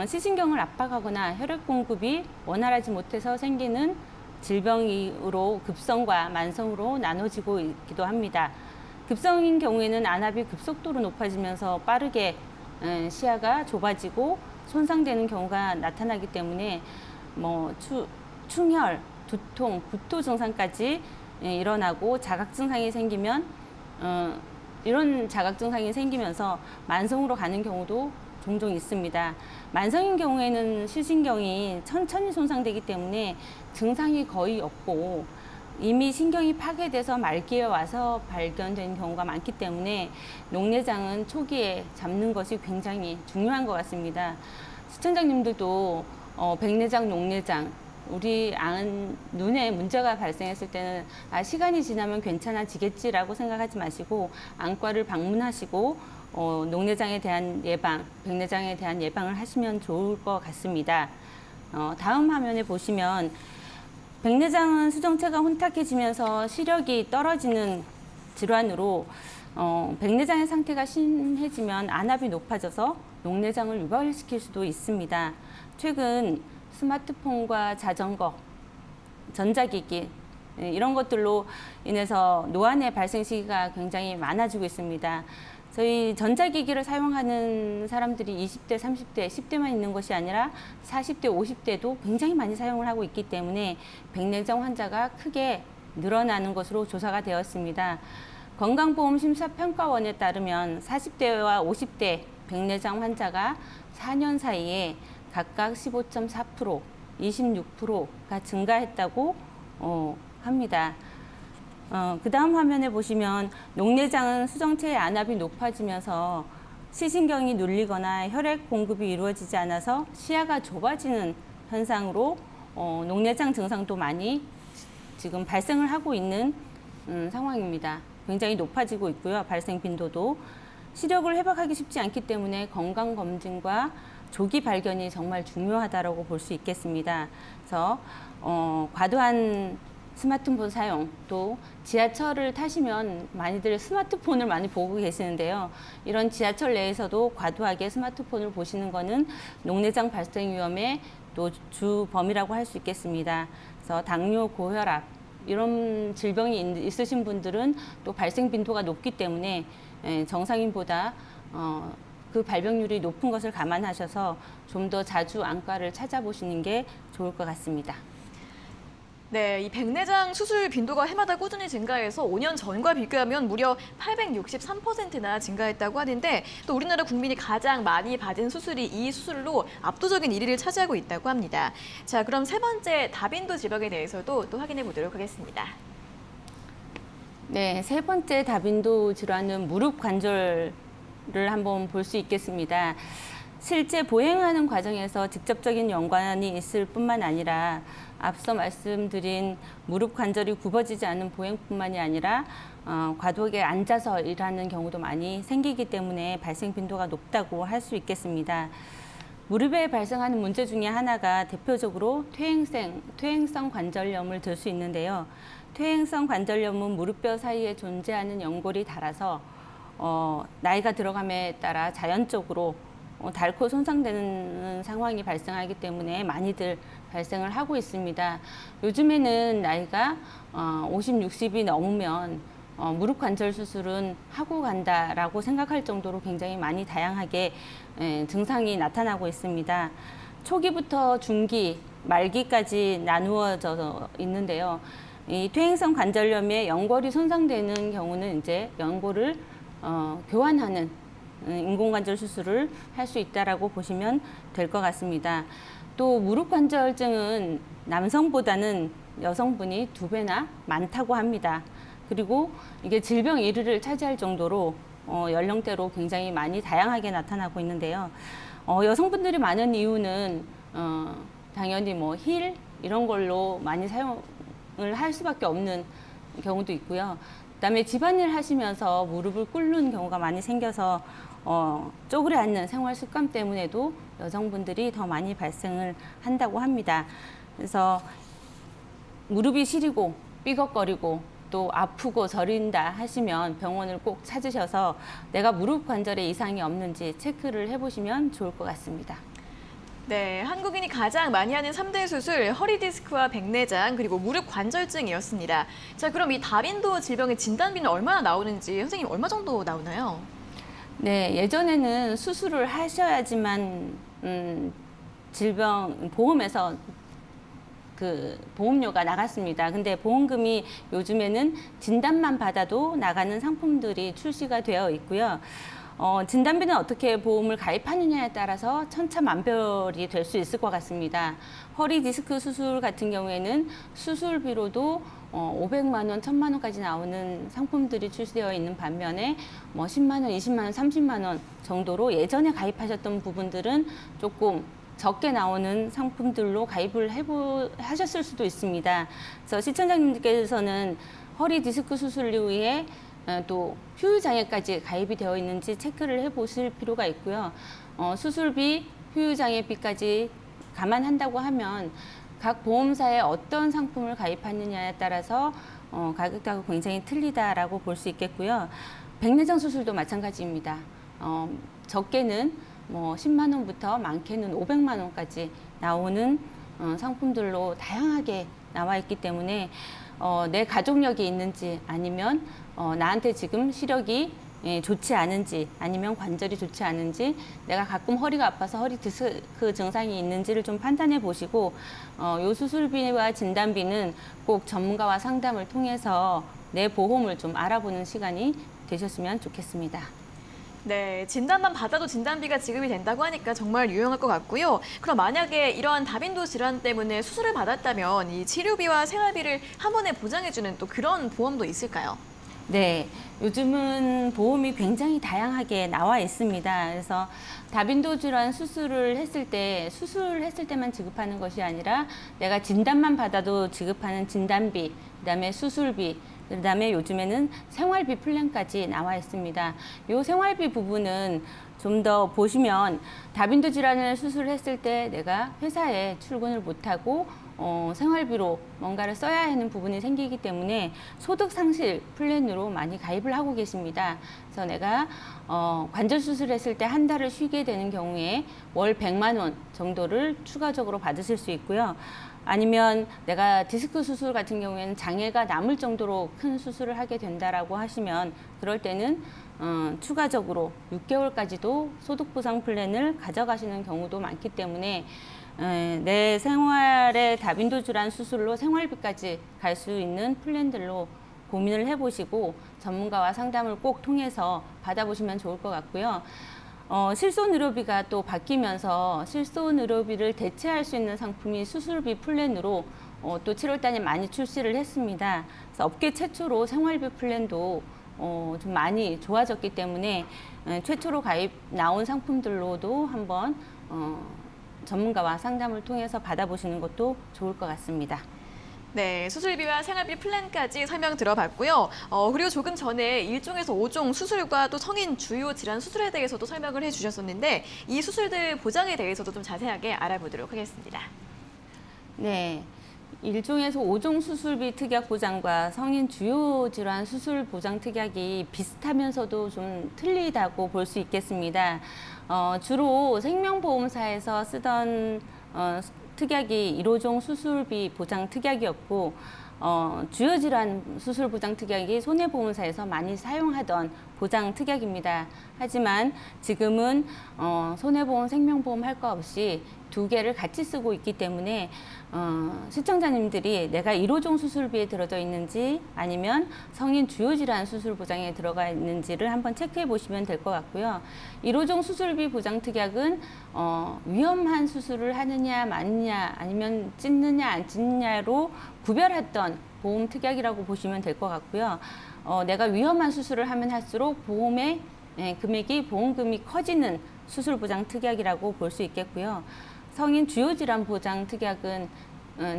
시신경을 압박하거나 혈액 공급이 원활하지 못해서 생기는 질병으로 급성과 만성으로 나눠지고 있기도 합니다. 급성인 경우에는 안압이 급속도로 높아지면서 빠르게 시야가 좁아지고 손상되는 경우가 나타나기 때문에 충혈, 두통, 구토 증상까지 일어나고 자각 증상이 생기면 이런 자각 증상이 생기면서 만성으로 가는 경우도 종종 있습니다. 만성인 경우에는 실신경이 천천히 손상되기 때문에 증상이 거의 없고 이미 신경이 파괴돼서 말기에 와서 발견된 경우가 많기 때문에 녹내장은 초기에 잡는 것이 굉장히 중요한 것 같습니다. 시청자님들도 백내장, 녹내장 우리 안 눈에 문제가 발생했을 때는 시간이 지나면 괜찮아지겠지라고 생각하지 마시고 안과를 방문하시고 녹내장에 대한 예방, 백내장에 대한 예방을 하시면 좋을 것 같습니다. 다음 화면에 보시면 백내장은 수정체가 혼탁해지면서 시력이 떨어지는 질환으로 백내장의 상태가 심해지면 안압이 높아져서 녹내장을 유발시킬 수도 있습니다. 최근 스마트폰과 자전거, 전자기기 이런 것들로 인해서 노안의 발생 시기가 굉장히 많아지고 있습니다. 저희 전자기기를 사용하는 사람들이 20대, 30대, 10대만 있는 것이 아니라 40대, 50대도 굉장히 많이 사용을 하고 있기 때문에 백내장 환자가 크게 늘어나는 것으로 조사가 되었습니다. 건강보험심사평가원에 따르면 40대와 50대 백내장 환자가 4년 사이에 각각 15.4%, 26%가 증가했다고 합니다. 그 다음 화면에 보시면 녹내장은 수정체의 안압이 높아지면서 시신경이 눌리거나 혈액 공급이 이루어지지 않아서 시야가 좁아지는 현상으로 녹내장 증상도 많이 지금 발생을 하고 있는 상황입니다. 굉장히 높아지고 있고요. 발생 빈도도. 시력을 회복하기 쉽지 않기 때문에 건강검진과 조기 발견이 정말 중요하다고 볼 수 있겠습니다. 그래서 과도한 스마트폰 사용, 또 지하철을 타시면 많이들 스마트폰을 많이 보고 계시는데요. 이런 지하철 내에서도 과도하게 스마트폰을 보시는 것은 녹내장 발생 위험의 또 주범이라고 할 수 있겠습니다. 그래서 당뇨, 고혈압 이런 질병이 있으신 분들은 또 발생 빈도가 높기 때문에 정상인보다 그 발병률이 높은 것을 감안하셔서 좀 더 자주 안과를 찾아보시는 게 좋을 것 같습니다. 네, 이 백내장 수술 빈도가 해마다 꾸준히 증가해서 5년 전과 비교하면 무려 863%나 증가했다고 하는데 또 우리나라 국민이 가장 많이 받은 수술이 이 수술로 압도적인 1위를 차지하고 있다고 합니다. 자, 그럼 세 번째 다빈도 질병에 대해서도 또 확인해 보도록 하겠습니다. 네, 세 번째 다빈도 질환은 무릎 관절을 한번 볼 수 있겠습니다. 실제 보행하는 과정에서 직접적인 연관이 있을 뿐만 아니라 앞서 말씀드린 무릎 관절이 굽어지지 않은 보행뿐만이 아니라 과도하게 앉아서 일하는 경우도 많이 생기기 때문에 발생 빈도가 높다고 할 수 있겠습니다. 무릎에 발생하는 문제 중에 하나가 대표적으로 퇴행성 관절염을 들 수 있는데요. 퇴행성 관절염은 무릎뼈 사이에 존재하는 연골이 닳아서 나이가 들어감에 따라 자연적으로 닳고 손상되는 상황이 발생하기 때문에 많이들 발생을 하고 있습니다. 요즘에는 나이가 50, 60이 넘으면 무릎 관절 수술은 하고 간다라고 생각할 정도로 굉장히 많이 다양하게 증상이 나타나고 있습니다. 초기부터 중기, 말기까지 나누어져 있는데요. 이 퇴행성 관절염의 연골이 손상되는 경우는 이제 연골을 교환하는 인공관절 수술을 할 수 있다라고 보시면 될 것 같습니다. 또 무릎 관절증은 남성보다는 여성분이 2배나 많다고 합니다. 그리고 이게 질병 1위를 차지할 정도로 연령대로 굉장히 많이 다양하게 나타나고 있는데요. 여성분들이 많은 이유는 당연히 뭐 힐 이런 걸로 많이 사용을 할 수밖에 없는 경우도 있고요. 그다음에 집안일 하시면서 무릎을 꿇는 경우가 많이 생겨서 쪼그려 앉는 생활 습관 때문에도 여성분들이 더 많이 발생을 한다고 합니다. 그래서 무릎이 시리고 삐걱거리고 또 아프고 저린다 하시면 병원을 꼭 찾으셔서 내가 무릎 관절에 이상이 없는지 체크를 해보시면 좋을 것 같습니다. 네, 한국인이 가장 많이 하는 3대 수술, 허리 디스크와 백내장, 그리고 무릎 관절증이었습니다. 자, 그럼 이 다빈도 질병의 진단비는 얼마나 나오는지 선생님 얼마 정도 나오나요? 네, 예전에는 수술을 하셔야지만 질병 보험에서 그 보험료가 나갔습니다. 근데 보험금이 요즘에는 진단만 받아도 나가는 상품들이 출시가 되어 있고요. 진단비는 어떻게 보험을 가입하느냐에 따라서 천차만별이 될 수 있을 것 같습니다. 허리 디스크 수술 같은 경우에는 수술비로도 500만 원, 1000만 원까지 나오는 상품들이 출시되어 있는 반면에 뭐 10만 원, 20만 원, 30만 원 정도로 예전에 가입하셨던 부분들은 조금 적게 나오는 상품들로 가입을 하셨을 수도 있습니다. 그래서 시청자님들께서는 허리 디스크 수술 이후에 또 후유장애까지 가입이 되어 있는지 체크를 해보실 필요가 있고요. 수술비, 후유장애비까지 감안한다고 하면 각 보험사에 어떤 상품을 가입하느냐에 따라서 가격대가 굉장히 틀리다라고 볼 수 있겠고요. 백내장 수술도 마찬가지입니다. 적게는 뭐 10만 원부터 많게는 500만 원까지 나오는 상품들로 다양하게 나와 있기 때문에 내 가족력이 있는지 아니면 나한테 지금 시력이 좋지 않은지 아니면 관절이 좋지 않은지 내가 가끔 허리가 아파서 허리 디스크 증상이 있는지를 좀 판단해 보시고 요 수술비와 진단비는 꼭 전문가와 상담을 통해서 내 보험을 좀 알아보는 시간이 되셨으면 좋겠습니다. 네, 진단만 받아도 진단비가 지급이 된다고 하니까 정말 유용할 것 같고요. 그럼 만약에 이러한 다빈도 질환 때문에 수술을 받았다면 이 치료비와 생활비를 한 번에 보장해주는 또 그런 보험도 있을까요? 네, 요즘은 보험이 굉장히 다양하게 나와 있습니다. 그래서 다빈도 질환 수술했을 때만 지급하는 것이 아니라 내가 진단만 받아도 지급하는 진단비, 그다음에 수술비, 그다음에 요즘에는 생활비 플랜까지 나와 있습니다. 이 생활비 부분은 좀 더 보시면 다빈도 질환을 수술했을 때 내가 회사에 출근을 못하고 생활비로 뭔가를 써야 하는 부분이 생기기 때문에 소득 상실 플랜으로 많이 가입을 하고 계십니다. 그래서 내가 관절 수술했을 때 한 달을 쉬게 되는 경우에 월 100만 원 정도를 추가적으로 받으실 수 있고요. 아니면 내가 디스크 수술 같은 경우에는 장애가 남을 정도로 큰 수술을 하게 된다라고 하시면 그럴 때는 추가적으로 6개월까지도 소득보상 플랜을 가져가시는 경우도 많기 때문에 내 생활의 다빈도 질환 수술로 생활비까지 갈 수 있는 플랜들로 고민을 해보시고 전문가와 상담을 꼭 통해서 받아보시면 좋을 것 같고요. 실손의료비가 또 바뀌면서 실손의료비를 대체할 수 있는 상품이 수술비 플랜으로 또 7월달에 많이 출시를 했습니다. 그래서 업계 최초로 생활비 플랜도 좀 많이 좋아졌기 때문에 최초로 가입 나온 상품들로도 한번 전문가와 상담을 통해서 받아보시는 것도 좋을 것 같습니다. 네, 수술비와 생활비 플랜까지 설명 들어봤고요. 그리고 조금 전에 1종에서 5종 수술과 또 성인 주요 질환 수술에 대해서도 설명을 해주셨었는데 이 수술들 보장에 대해서도 좀 자세하게 알아보도록 하겠습니다. 네. 1종에서 5종 수술비 특약 보장과 성인 주요 질환 수술 보장 특약이 비슷하면서도 좀 틀리다고 볼 수 있겠습니다. 주로 생명보험사에서 쓰던 특약이 1호종 수술비 보장 특약이었고 주요 질환 수술 보장 특약이 손해보험사에서 많이 사용하던 보장 특약입니다. 하지만 지금은 손해보험, 생명보험 할 거 없이 두 개를 같이 쓰고 있기 때문에 시청자님들이 내가 1호종 수술비에 들어져 있는지 아니면 성인 주요 질환 수술 보장에 들어가 있는지를 한번 체크해 보시면 될 것 같고요. 1호종 수술비 보장 특약은 위험한 수술을 하느냐 마느냐 아니면 찢느냐 안 찢느냐로 구별했던 보험 특약이라고 보시면 될 것 같고요. 내가 위험한 수술을 하면 할수록 보험의 금액이 보험금이 커지는 수술 보장 특약이라고 볼 수 있겠고요. 성인 주요 질환 보장 특약은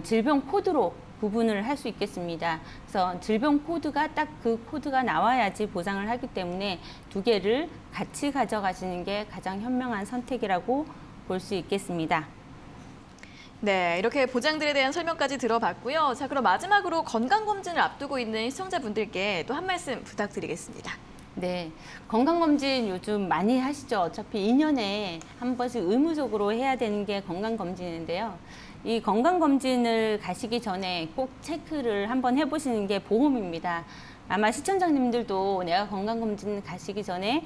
질병 코드로 구분을 할 수 있겠습니다. 그래서 질병 코드가 딱 그 코드가 나와야지 보장을 하기 때문에 두 개를 같이 가져가시는 게 가장 현명한 선택이라고 볼 수 있겠습니다. 네, 이렇게 보장들에 대한 설명까지 들어봤고요. 자, 그럼 마지막으로 건강검진을 앞두고 있는 시청자분들께 또 한 말씀 부탁드리겠습니다. 네, 건강검진 요즘 많이 하시죠. 어차피 2년에 한 번씩 의무적으로 해야 되는 게 건강검진인데요. 이 건강검진을 가시기 전에 꼭 체크를 한번 해보시는 게 보험입니다. 아마 시청자님들도 내가 건강검진 가시기 전에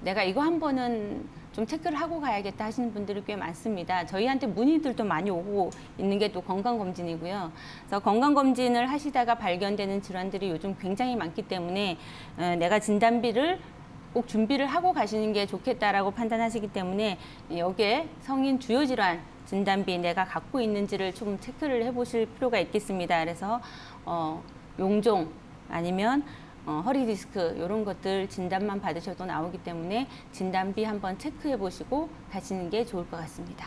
내가 이거 한 번은 좀 체크를 하고 가야겠다 하시는 분들이 꽤 많습니다. 저희한테 문의들도 많이 오고 있는 게 또 건강검진이고요. 그래서 건강검진을 하시다가 발견되는 질환들이 요즘 굉장히 많기 때문에 내가 진단비를 꼭 준비를 하고 가시는 게 좋겠다라고 판단하시기 때문에 여기에 성인 주요 질환 진단비 내가 갖고 있는지를 좀 체크를 해보실 필요가 있겠습니다. 그래서 용종 아니면 허리 디스크 이런 것들 진단만 받으셔도 나오기 때문에 진단비 한번 체크해 보시고 가시는 게 좋을 것 같습니다.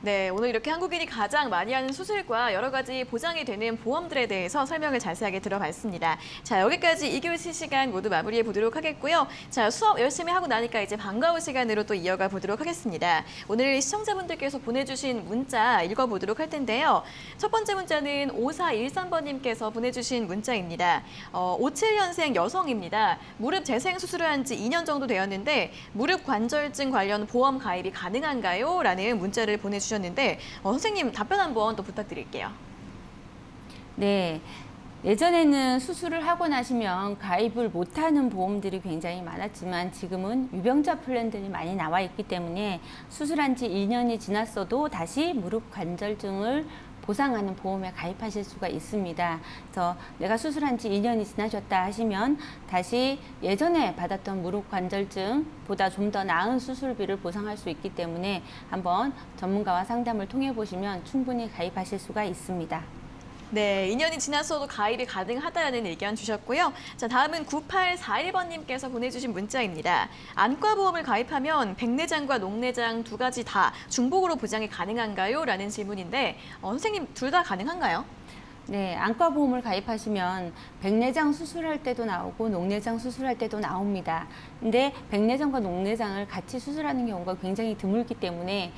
네, 오늘 이렇게 한국인이 가장 많이 하는 수술과 여러 가지 보장이 되는 보험들에 대해서 설명을 자세하게 들어봤습니다. 자, 여기까지 2교시 시간 모두 마무리해 보도록 하겠고요. 자, 수업 열심히 하고 나니까 이제 방과후 시간으로 또 이어가 보도록 하겠습니다. 오늘 시청자분들께서 보내주신 문자 읽어보도록 할 텐데요. 첫 번째 문자는 5413번님께서 보내주신 문자입니다. 57년생 여성입니다. 무릎 재생 수술을 한 지 2년 정도 되었는데 무릎 관절증 관련 보험 가입이 가능한가요? 라는 문자를 보내주셨습니다. 선생님 답변 한번 또 부탁드릴게요. 네. 예전에는 수술을 하고 나시면 가입을 못하는 보험들이 굉장히 많았지만 지금은 유병자 플랜들이 많이 나와 있기 때문에 수술한 지 2년이 지났어도 다시 무릎 관절증을 보상하는 보험에 가입하실 수가 있습니다. 그래서 내가 수술한 지 2년이 지나셨다 하시면 다시 예전에 받았던 무릎 관절증보다 좀 더 나은 수술비를 보상할 수 있기 때문에 한번 전문가와 상담을 통해 보시면 충분히 가입하실 수가 있습니다. 네, 2년이 지났어도 가입이 가능하다는 의견 주셨고요. 자, 다음은 9841번님께서 보내주신 문자입니다. 안과보험을 가입하면 백내장과 녹내장 두 가지 다 중복으로 보장이 가능한가요? 라는 질문인데 선생님 둘 다 가능한가요? 네, 안과보험을 가입하시면 백내장 수술할 때도 나오고 녹내장 수술할 때도 나옵니다. 근데 백내장과 녹내장을 같이 수술하는 경우가 굉장히 드물기 때문에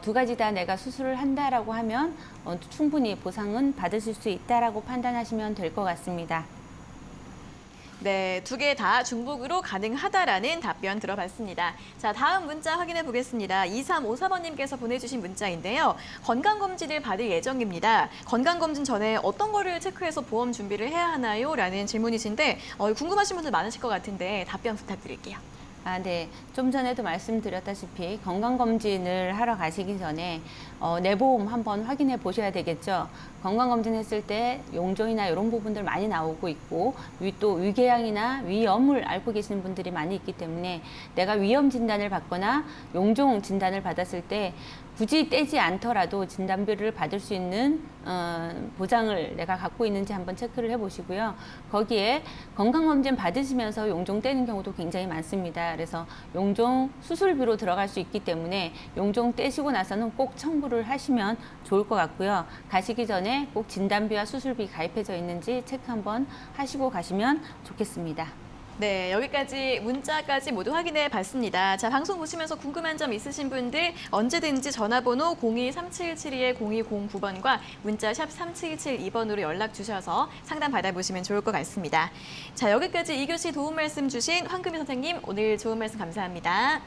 두 가지 다 내가 수술을 한다라고 하면 충분히 보상은 받으실 수 있다라고 판단하시면 될 것 같습니다. 네, 두 개 다 중복으로 가능하다라는 답변 들어봤습니다. 자, 다음 문자 확인해 보겠습니다. 2354번님께서 보내주신 문자인데요. 건강검진을 받을 예정입니다. 건강검진 전에 어떤 거를 체크해서 보험 준비를 해야 하나요? 라는 질문이신데 궁금하신 분들 많으실 것 같은데 답변 부탁드릴게요. 네. 좀 전에도 말씀드렸다시피 건강검진을 하러 가시기 전에 내보험 한번 확인해 보셔야 되겠죠. 건강검진 했을 때 용종이나 이런 부분들 많이 나오고 있고 또 위궤양이나 위염을 앓고 계시는 분들이 많이 있기 때문에 내가 위염 진단을 받거나 용종 진단을 받았을 때 굳이 떼지 않더라도 진단비를 받을 수 있는 보장을 내가 갖고 있는지 한번 체크를 해보시고요. 거기에 건강검진 받으시면서 용종 떼는 경우도 굉장히 많습니다. 그래서 용종 수술비로 들어갈 수 있기 때문에 용종 떼시고 나서는 꼭 청구를 하시면 좋을 것 같고요. 가시기 전에 꼭 진단비와 수술비 가입해져 있는지 체크 한번 하시고 가시면 좋겠습니다. 네, 여기까지 문자까지 모두 확인해 봤습니다. 자, 방송 보시면서 궁금한 점 있으신 분들 언제든지 전화번호 02-3772-0209번과 문자 샵 3772번으로 연락 주셔서 상담 받아보시면 좋을 것 같습니다. 자, 여기까지 2교시 도움 말씀 주신 황금희 선생님, 오늘 좋은 말씀 감사합니다.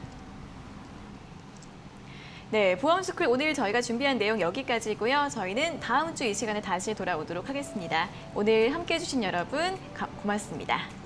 네, 보험스쿨 오늘 저희가 준비한 내용 여기까지고요. 저희는 다음 주 이 시간에 다시 돌아오도록 하겠습니다. 오늘 함께해 주신 여러분 고맙습니다.